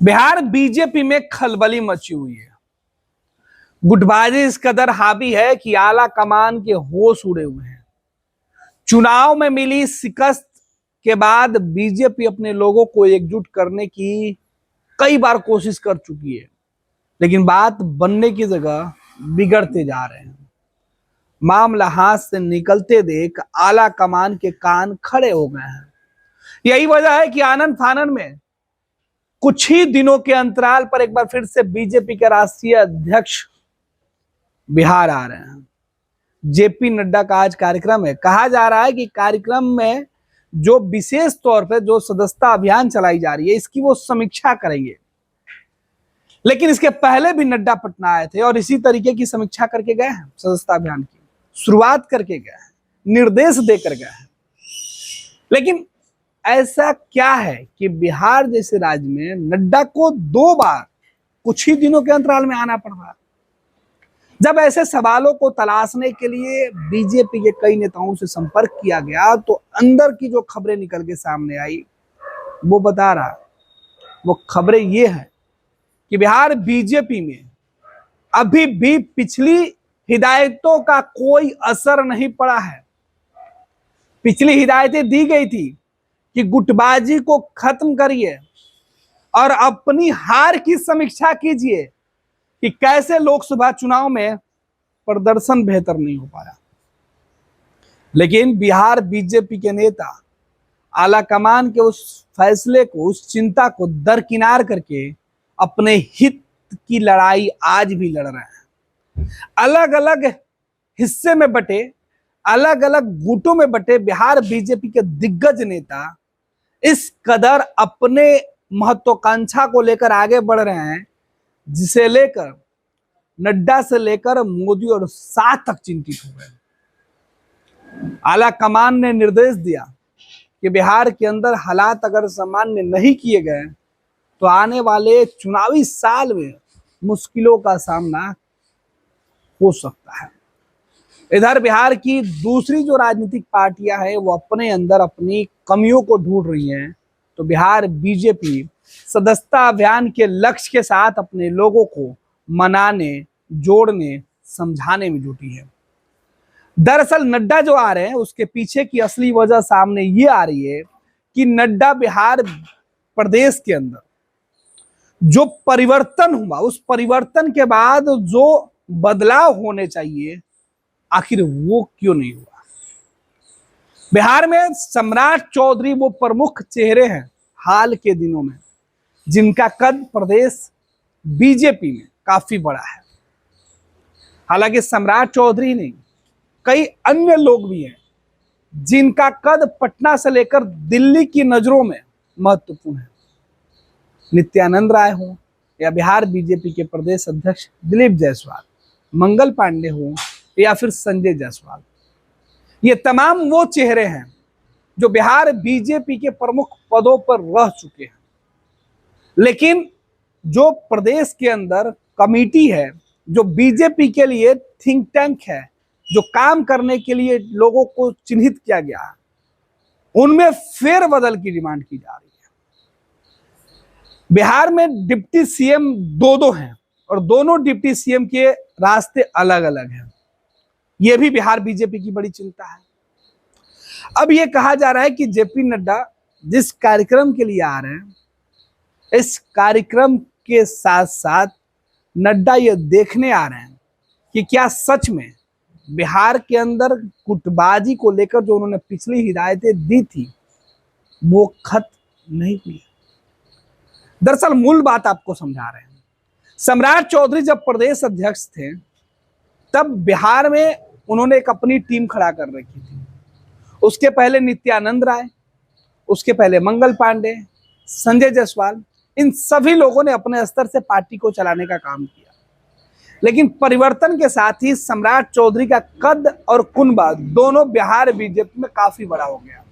Bihar BJP में खलबली मची हुई है। गुटबाजी इस कदर हावी है कि आला कमान के होश उड़े हुए हैं। चुनाव में मिली शिकस्त के बाद बीजेपी अपने लोगों को एकजुट करने की कई बार कोशिश कर चुकी है, लेकिन बात बनने की जगह बिगड़ते जा रहे हैं। मामला हाथ से निकलते देख आला कमान के कान खड़े हो गए हैं। यही वजह है कि आनन फानन में कुछ ही दिनों के अंतराल पर एक बार फिर से बीजेपी के राष्ट्रीय अध्यक्ष बिहार आ रहे हैं। जेपी नड्डा का आज कार्यक्रम है। कहा जा रहा है कि कार्यक्रम में जो विशेष तौर पर जो सदस्यता अभियान चलाई जा रही है, इसकी वो समीक्षा करेंगे। लेकिन इसके पहले भी नड्डा पटना आए थे और इसी तरीके की समीक्षा करके गए हैं। सदस्यता अभियान की शुरुआत करके गए हैं, निर्देश देकर गए हैं। लेकिन ऐसा क्या है कि बिहार जैसे राज्य में नड्डा को 2 बार कुछ ही दिनों के अंतराल में आना पड़ रहा? जब ऐसे सवालों को तलाशने के लिए बीजेपी के कई नेताओं से संपर्क किया गया तो अंदर की जो खबरें निकल के सामने आई वो बता रहा, वो खबरें ये हैं कि बिहार बीजेपी में अभी भी पिछली हिदायतों का कोई असर नहीं पड़ा है। पिछली हिदायतें दी गई थी कि गुटबाजी को खत्म करिए और अपनी हार की समीक्षा कीजिए कि कैसे लोकसभा चुनाव में प्रदर्शन बेहतर नहीं हो पाया। लेकिन बिहार बीजेपी के नेता आला कमान के उस फैसले को, उस चिंता को दरकिनार करके अपने हित की लड़ाई आज भी लड़ रहे हैं। अलग अलग हिस्से में बटे, अलग अलग गुटों में बटे बिहार बीजेपी के दिग्गज नेता इस कदर अपने महत्वाकांक्षा को लेकर आगे बढ़ रहे हैं, जिसे लेकर नड्डा से लेकर मोदी और शाह तक चिंतित हो गए। आला कमान ने निर्देश दिया कि बिहार के अंदर हालात अगर सामान्य नहीं किए गए तो आने वाले चुनावी साल में मुश्किलों का सामना हो सकता है। इधर बिहार की दूसरी जो राजनीतिक पार्टियां हैं वो अपने अंदर अपनी कमियों को ढूंढ रही हैं, तो बिहार बीजेपी सदस्यता अभियान के लक्ष्य के साथ अपने लोगों को मनाने, जोड़ने, समझाने में जुटी है। दरअसल नड्डा जो आ रहे हैं उसके पीछे की असली वजह सामने ये आ रही है कि नड्डा बिहार प्रदेश के अंदर जो परिवर्तन हुआ, उस परिवर्तन के बाद जो बदलाव होने चाहिए, आखिर वो क्यों नहीं हुआ। बिहार में सम्राट चौधरी वो प्रमुख चेहरे हैं हाल के दिनों में जिनका कद प्रदेश बीजेपी में काफी बड़ा है। हालांकि सम्राट चौधरी नहीं, कई अन्य लोग भी हैं जिनका कद पटना से लेकर दिल्ली की नजरों में महत्वपूर्ण है। नित्यानंद राय हो या बिहार बीजेपी के प्रदेश अध्यक्ष दिलीप जायसवाल, मंगल पांडे हो या फिर संजय जायसवाल, ये तमाम वो चेहरे हैं जो बिहार बीजेपी के प्रमुख पदों पर रह चुके हैं। लेकिन जो प्रदेश के अंदर कमेटी है, जो बीजेपी के लिए थिंक टैंक है, जो काम करने के लिए लोगों को चिन्हित किया गया है, उनमें फेरबदल की डिमांड की जा रही है। बिहार में डिप्टी सीएम दो हैं और दोनों डिप्टी सीएम के रास्ते अलग अलग हैं। यह भी बिहार बीजेपी की बड़ी चिंता है। अब यह कहा जा रहा है कि जेपी नड्डा जिस कार्यक्रम के लिए आ रहे हैं, इस कार्यक्रम के साथ साथ नड्डा ये देखने आ रहे हैं कि क्या सच में बिहार के अंदर गुटबाजी को लेकर जो उन्होंने पिछली हिदायतें दी थी वो खत्म नहीं हुई। दरअसल मूल बात आपको समझा रहे हैं। सम्राट चौधरी जब प्रदेश अध्यक्ष थे तब बिहार में उन्होंने एक अपनी टीम खड़ा कर रखी थी। उसके पहले नित्यानंद राय, उसके पहले मंगल पांडे, संजय जायसवाल, इन सभी लोगों ने अपने स्तर से पार्टी को चलाने का काम किया। लेकिन परिवर्तन के साथ ही सम्राट चौधरी का कद और कुनबा दोनों बिहार बीजेपी में काफी बड़ा हो गया।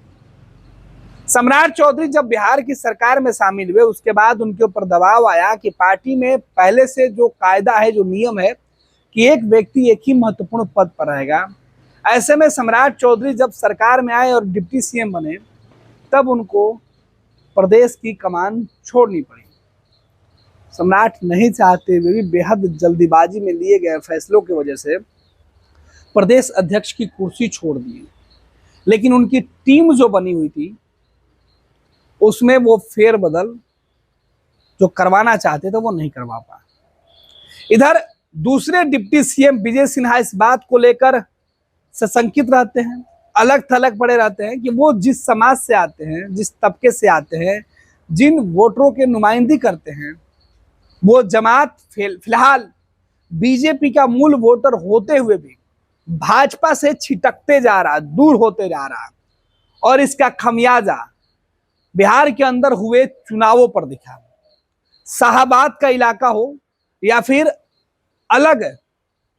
सम्राट चौधरी जब बिहार की सरकार में शामिल हुए उसके बाद उनके ऊपर दबाव आया कि पार्टी में पहले से जो कायदा है, जो नियम है कि एक व्यक्ति एक ही महत्वपूर्ण पद पर रहेगा। ऐसे में सम्राट चौधरी जब सरकार में आए और डिप्टी सीएम बने तब उनको प्रदेश की कमान छोड़नी पड़ी। सम्राट नहीं चाहते हुए भी बेहद जल्दीबाजी में लिए गए फैसलों की वजह से प्रदेश अध्यक्ष की कुर्सी छोड़ दी। लेकिन उनकी टीम जो बनी हुई थी उसमें वो फेरबदल जो करवाना चाहते थे वो नहीं करवा पाए। इधर दूसरे डिप्टी सीएम विजय सिन्हा इस बात को लेकर सशंकित रहते हैं, अलग थलग पड़े रहते हैं कि वो जिस समाज से आते हैं, जिस तबके से आते हैं, जिन वोटरों के नुमाइंदगी करते हैं, वो जमात फिलहाल बीजेपी का मूल वोटर होते हुए भी भाजपा से छिटकते जा रहा, दूर होते जा रहा। और इसका खमियाजा बिहार के अंदर हुए चुनावों पर दिखा। शाहाबाद का इलाका हो या फिर अलग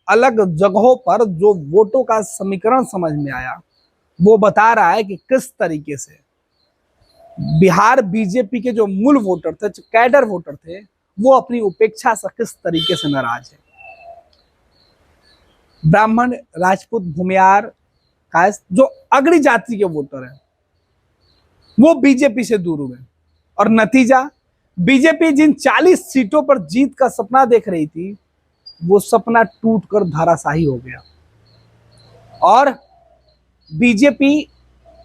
अलग जगहों पर जो वोटों का समीकरण समझ में आया, वो बता रहा है कि किस तरीके से बिहार बीजेपी के जो मूल वोटर थे, जो कैडर वोटर थे, वो अपनी उपेक्षा से किस तरीके से नाराज है। ब्राह्मण, राजपूत, भूमियार, कायस्थ जो अग्रणी जाति के वोटर हैं वो बीजेपी से दूर हुए और नतीजा बीजेपी जिन 40 सीटों पर जीत का सपना देख रही थी वो सपना टूटकर धराशायी हो गया और बीजेपी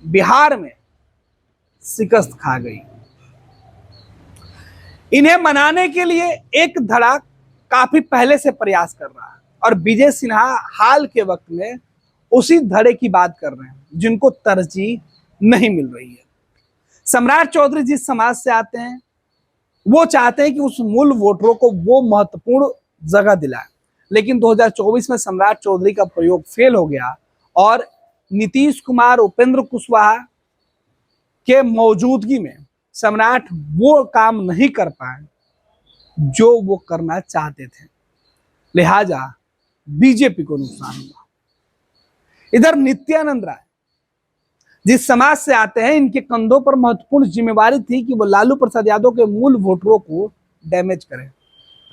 बिहार में शिकस्त खा गई। इन्हें मनाने के लिए एक धड़ा काफी पहले से प्रयास कर रहा है और विजय सिन्हा हाल के वक्त में उसी धड़े की बात कर रहे हैं जिनको तरजीह नहीं मिल रही है। सम्राट चौधरी जिस समाज से आते हैं वो चाहते हैं कि उस मूल वोटरों को वो महत्वपूर्ण जगह दिलाए, लेकिन 2024 में सम्राट चौधरी का प्रयोग फेल हो गया और नीतीश कुमार, उपेंद्र कुशवाहा के मौजूदगी में सम्राट वो काम नहीं कर पाए जो वो करना चाहते थे, लिहाजा बीजेपी को नुकसान हुआ। इधर नित्यानंद राय जिस समाज से आते हैं, इनके कंधों पर महत्वपूर्ण जिम्मेवारी थी कि वो लालू प्रसाद यादव के मूल वोटरों को डैमेज करें,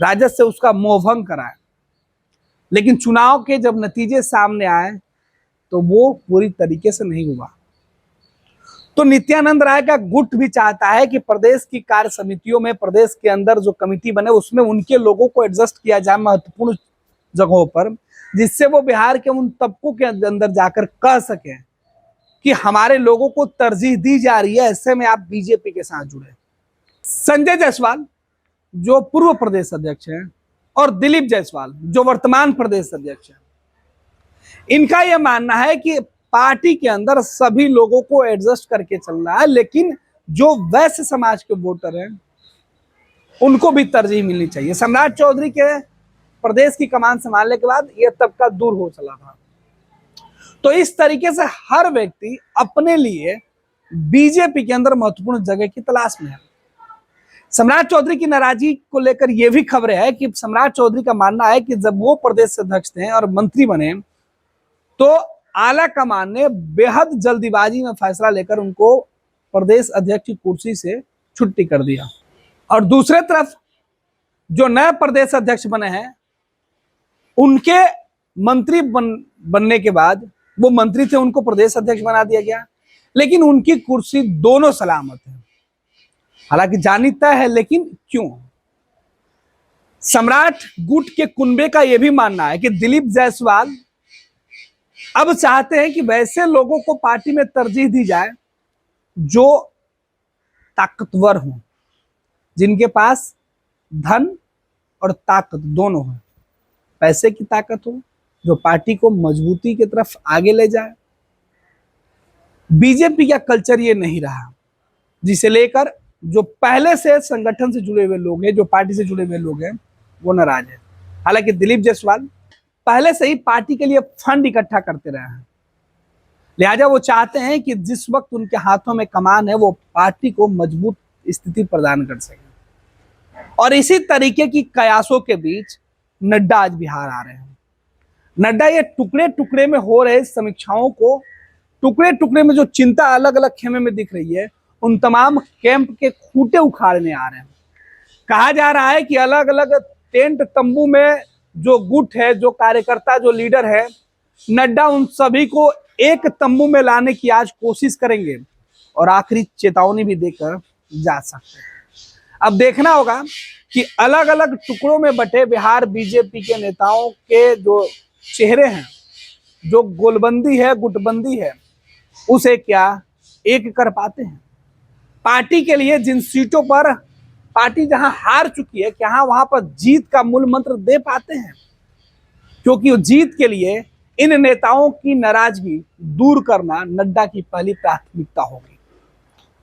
राजद से उसका मोहभंग कराए। लेकिन चुनाव के जब नतीजे सामने आए तो वो पूरी तरीके से नहीं हुआ। तो नित्यानंद राय का गुट भी चाहता है कि प्रदेश की कार्य समितियों में, प्रदेश के अंदर जो कमिटी बने उसमें उनके लोगों को एडजस्ट किया जाए महत्वपूर्ण जगहों पर, जिससे वो बिहार के उन तबकों के अंदर जाकर कह सके कि हमारे लोगों को तरजीह दी जा रही है, ऐसे में आप बीजेपी के साथ जुड़े। संजय जायसवाल जो पूर्व प्रदेश अध्यक्ष हैं और दिलीप जायसवाल जो वर्तमान प्रदेश अध्यक्ष हैं, इनका यह मानना है कि पार्टी के अंदर सभी लोगों को एडजस्ट करके चलना है, लेकिन जो वैश्य समाज के वोटर हैं उनको भी तरजीह मिलनी चाहिए। सम्राट चौधरी के प्रदेश की कमान संभालने के बाद यह तबका दूर हो चला था। तो इस तरीके से हर व्यक्ति अपने लिए बीजेपी के अंदर महत्वपूर्ण जगह की तलाश में है। सम्राट चौधरी की नाराजगी को लेकर यह भी खबरें है कि सम्राट चौधरी का मानना है कि जब वो प्रदेश अध्यक्ष थे और मंत्री बने तो आला कमान ने बेहद जल्दीबाजी में फैसला लेकर उनको प्रदेश अध्यक्ष की कुर्सी से छुट्टी कर दिया। और दूसरे तरफ जो नए प्रदेश अध्यक्ष बने हैं उनके मंत्री बनने के बाद, वो मंत्री थे उनको प्रदेश अध्यक्ष बना दिया गया, लेकिन उनकी कुर्सी दोनों सलामत है। हालांकि जानी तय है, लेकिन क्यों? सम्राट गुट के कुनबे का यह भी मानना है कि दिलीप जायसवाल अब चाहते हैं कि वैसे लोगों को पार्टी में तरजीह दी जाए जो ताकतवर हों, जिनके पास धन और ताकत दोनों है, पैसे की ताकत हो जो पार्टी को मजबूती की तरफ आगे ले जाए। बीजेपी का कल्चर ये नहीं रहा, जिसे लेकर जो पहले से संगठन से जुड़े हुए लोग हैं, जो पार्टी से जुड़े हुए लोग हैं, वो नाराज है। हालांकि दिलीप जायसवाल पहले से ही पार्टी के लिए फंड इकट्ठा करते रहे हैं, लिहाजा वो चाहते हैं कि जिस वक्त उनके हाथों में कमान है वो पार्टी को मजबूत स्थिति प्रदान कर सके। और इसी तरीके की कयासों के बीच नड्डा आज बिहार आ रहे हैं। नड्डा ये टुकड़े टुकड़े में हो रहे समीक्षाओं को, टुकड़े टुकड़े में जो चिंता अलग अलग खेमे में दिख रही है, उन तमाम कैंप के खूंटे उखाड़ने आ रहे हैं। कहा जा रहा है कि अलग अलग टेंट तंबू में जो गुट है, जो कार्यकर्ता, जो लीडर है, नड्डा उन सभी को एक तंबू में लाने की आज कोशिश करेंगे और आखिरी चेतावनी भी देकर जा सकते हैं। अब देखना होगा कि अलग अलग टुकड़ों में बटे बिहार बीजेपी के नेताओं के जो चेहरे हैं, जो गोलबंदी है, गुटबंदी है, उसे क्या एक कर पाते हैं। पार्टी के लिए जिन सीटों पर पार्टी जहां हार चुकी है, क्या वहां पर जीत का मूल मंत्र दे पाते हैं, क्योंकि जीत के लिए इन नेताओं की नाराजगी दूर करना नड्डा की पहली प्राथमिकता होगी।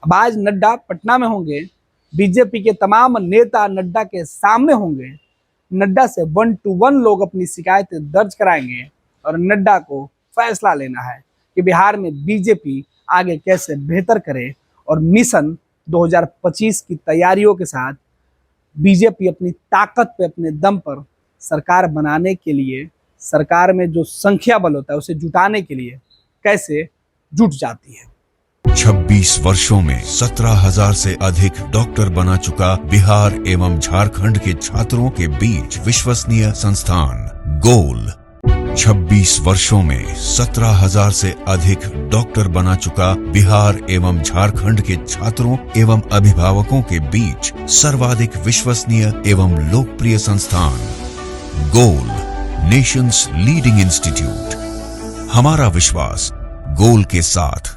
अब आज नड्डा पटना में होंगे, बीजेपी के तमाम नेता नड्डा के सामने होंगे, नड्डा से 1 to 1 लोग अपनी शिकायतें दर्ज कराएंगे और नड्डा को फैसला लेना है कि बिहार में बीजेपी आगे कैसे बेहतर करे और मिशन 2025 की तैयारियों के साथ बीजेपी अपनी ताकत पे, अपने दम पर सरकार बनाने के लिए, सरकार में जो संख्या बल होता है उसे जुटाने के लिए कैसे जुट जाती है। 26 वर्षों में 17,000 से अधिक डॉक्टर बना चुका बिहार एवं झारखंड के छात्रों के बीच विश्वसनीय संस्थान गोल। 26 वर्षों में 17,000 से अधिक डॉक्टर बना चुका बिहार एवं झारखंड के छात्रों एवं अभिभावकों के बीच सर्वाधिक विश्वसनीय एवं लोकप्रिय संस्थान गोल, नेशंस लीडिंग इंस्टीट्यूट। हमारा विश्वास गोल के साथ।